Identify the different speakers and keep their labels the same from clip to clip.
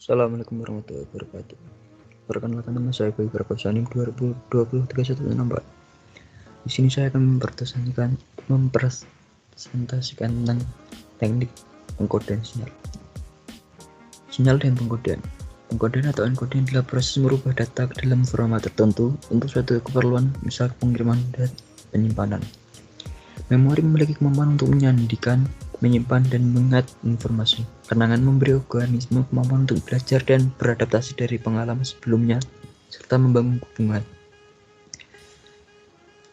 Speaker 1: Assalamualaikum warahmatullahi wabarakatuh. Perkenalkan, nama saya Bayu Prakosanim 2020-3164. Di sini saya akan mempresentasikan tentang teknik pengkodean sinyal. Sinyal dan pengkodean. Pengkodean atau encoding adalah proses merubah data ke dalam format tertentu untuk suatu keperluan, misal pengiriman dan penyimpanan. Memori memiliki kemampuan untuk menyandikan, menyimpan, dan mengingat informasi. Kenangan memberi organisme kemampuan untuk belajar dan beradaptasi dari pengalaman sebelumnya, serta membangun hubungan.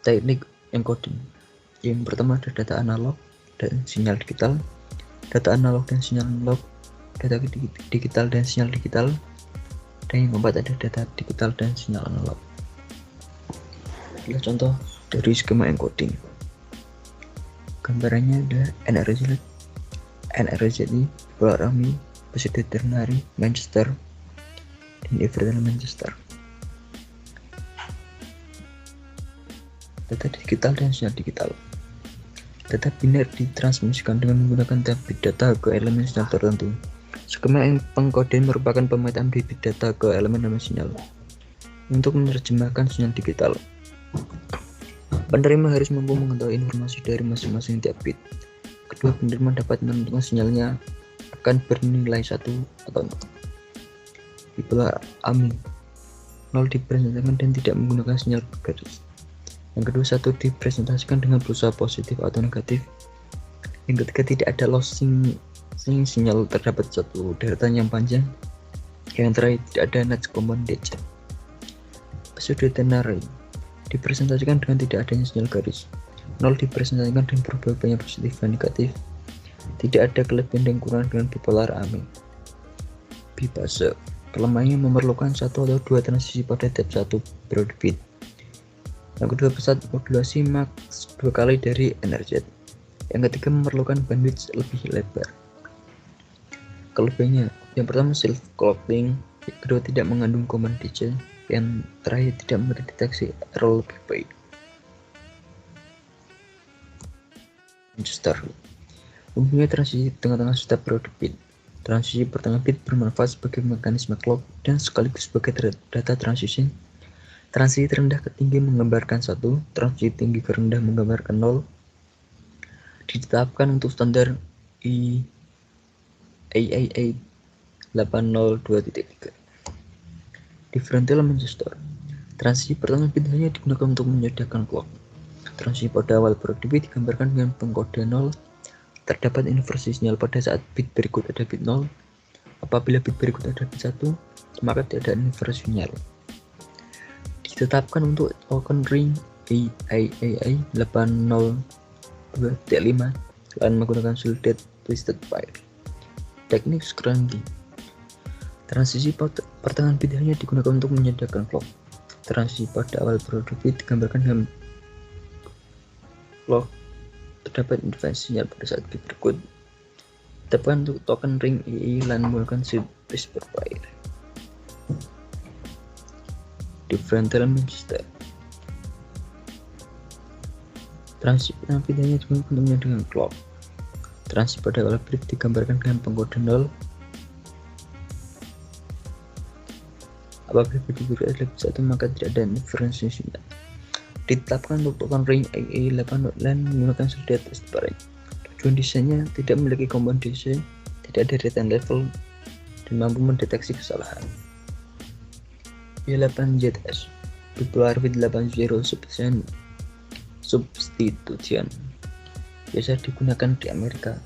Speaker 1: Teknik encoding. Yang pertama ada data analog dan sinyal digital, data analog dan sinyal analog, data digital dan sinyal digital, dan yang keempat ada data digital dan sinyal analog. Adalah contoh dari skema encoding. Gambarannya ada NRZ, Polarami, Presiden Ternary, Manchester, dan Everton Manchester. Data digital dan sinyal digital. Data biner ditransmisikan dengan menggunakan bit data ke elemen sinyal tertentu. Skema pengkodean merupakan pemetaan bit data ke elemen nama sinyal. Untuk menerjemahkan sinyal digital, penerima harus mampu mengetahui informasi dari masing-masing tiap bit. Kedua penerima dapat menentukan sinyalnya akan bernilai 1 atau 0. Bipolar Ami 0 dipresentasikan dan tidak menggunakan sinyal bergaris. Yang kedua 1 dipresentasikan dengan berusaha positif atau negatif. Yang ketiga tidak ada losing sinyal, terdapat satu deretan yang panjang. Yang terakhir tidak ada notch commandation. Pseudo ternary dipresentasikan dengan tidak adanya sinyal garis. 0 dipresentasikan dengan berbagai banyak positif dan negatif. Tidak ada kelebihan dan kekurangan dengan bipolar Ami. Bifase kelemahannya memerlukan 1 atau 2 transisi pada tiap satu periode bit. Yang kedua pesat modulasi max 2 kali dari NRZ. Yang ketiga memerlukan bandwidth lebih lebar. Kelebihannya yang pertama self clocking, yang kedua tidak mengandung command DJ, yang terakhir tidak mendeteksi error lebih baik. Manchester mempunyai transisi tengah-tengah setiap periode bit. Transisi pertengah bit bermanfaat sebagai mekanisme clock dan sekaligus sebagai data transisi. Transisi terendah ke tinggi menggambarkan 1, transisi tinggi ke rendah menggambarkan 0. Ditetapkan untuk standar IAA 802.3. Differential Manchester. Transisi pertengah bit hanya digunakan untuk menyediakan clock. Transisi pada awal periode bit digambarkan dengan pengkodean 0. Terdapat inversi sinyal pada saat bit berikut ada bit 0. Apabila bit berikut ada bit 1, maka tidak ada inversi sinyal. Ditetapkan untuk token ring IAA 802.5 dan menggunakan shielded twisted pair. Teknik scrambling. Transisi pertengahan bit hanya digunakan untuk menyediakan clock. Transisi pada awal periode bit digambarkan dengan clock. Terdapat inversi sinyal pada saat bit berikut. Ditetapkan untuk token ring II dan menggunakan shielded pair. Differential Manchester. Transisi pertama bit hanya digunakan untuk menyediakan clock. Transisi pada awal bit digambarkan dengan pengkodean 0. Apabila bit berikut adalah bit 1, maka tidak ada inversi sinyal. Ditetapkan untuk token ring AA 8 dan menggunakan shielded twisted pair. Tujuan desainnya tidak memiliki command desain, tidak ada return level, dan mampu mendeteksi kesalahan. Y8ZS bipolar with 80 substitution biasa digunakan di Amerika.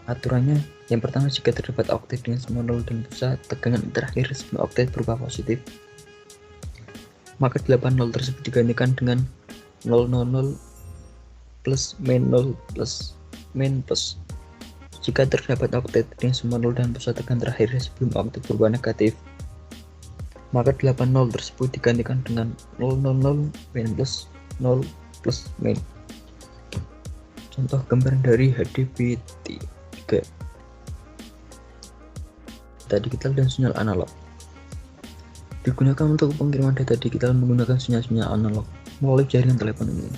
Speaker 1: Aturannya yang pertama, jika terdapat oktet dengan semua 0 dan pusat tegangan terakhir 9 oktet berupa positif, maka 80 tersebut digantikan dengan 000 plus main 0 plus main plus. Jika terdapat oktet dengan semua 0 dan pusat tegangan terakhir sebelum oktet berubah negatif, maka 80 tersebut digantikan dengan 000 main plus 0 plus main. Contoh gambaran dari HDBT 3. Data digital dan sinyal analog digunakan untuk pengiriman data digital menggunakan sinyal-sinyal analog melalui jaringan telepon umum.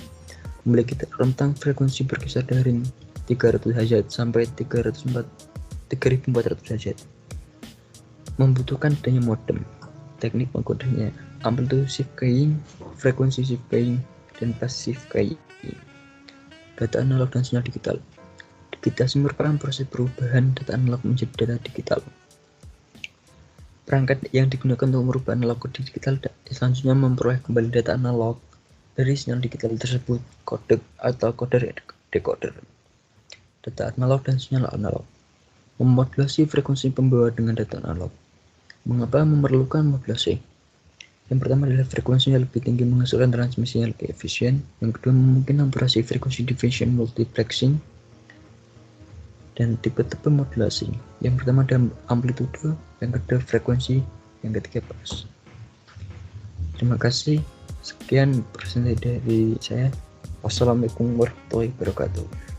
Speaker 1: Memiliki rentang frekuensi berkisar dari 300 Hz sampai 3400 Hz. membutuhkan adanya modem. Teknik pengkodenya amplitude shift keying, frekuensi shift keying, dan phase shift keying. Data analog dan sinyal digital. Digitasi merupakan proses perubahan data analog menjadi data digital. Perangkat yang digunakan untuk merubah analog ke digital selanjutnya memperoleh kembali data analog dari sinyal digital tersebut, kodek atau coder decoder. Data analog dan sinyal analog. Memodulasi frekuensi pembawa dengan data analog. Mengapa memerlukan modulasi? Yang pertama adalah frekuensinya lebih tinggi menghasilkan transmisi yang lebih efisien. Yang kedua memungkinkan operasi frekuensi division multiplexing. Dan tipe-tipe modulasi. Yang pertama adalah amplitude, yang kedua frekuensi, yang ketiga phase. Terima kasih. Sekian presentasi dari saya. Wassalamualaikum warahmatullahi wabarakatuh.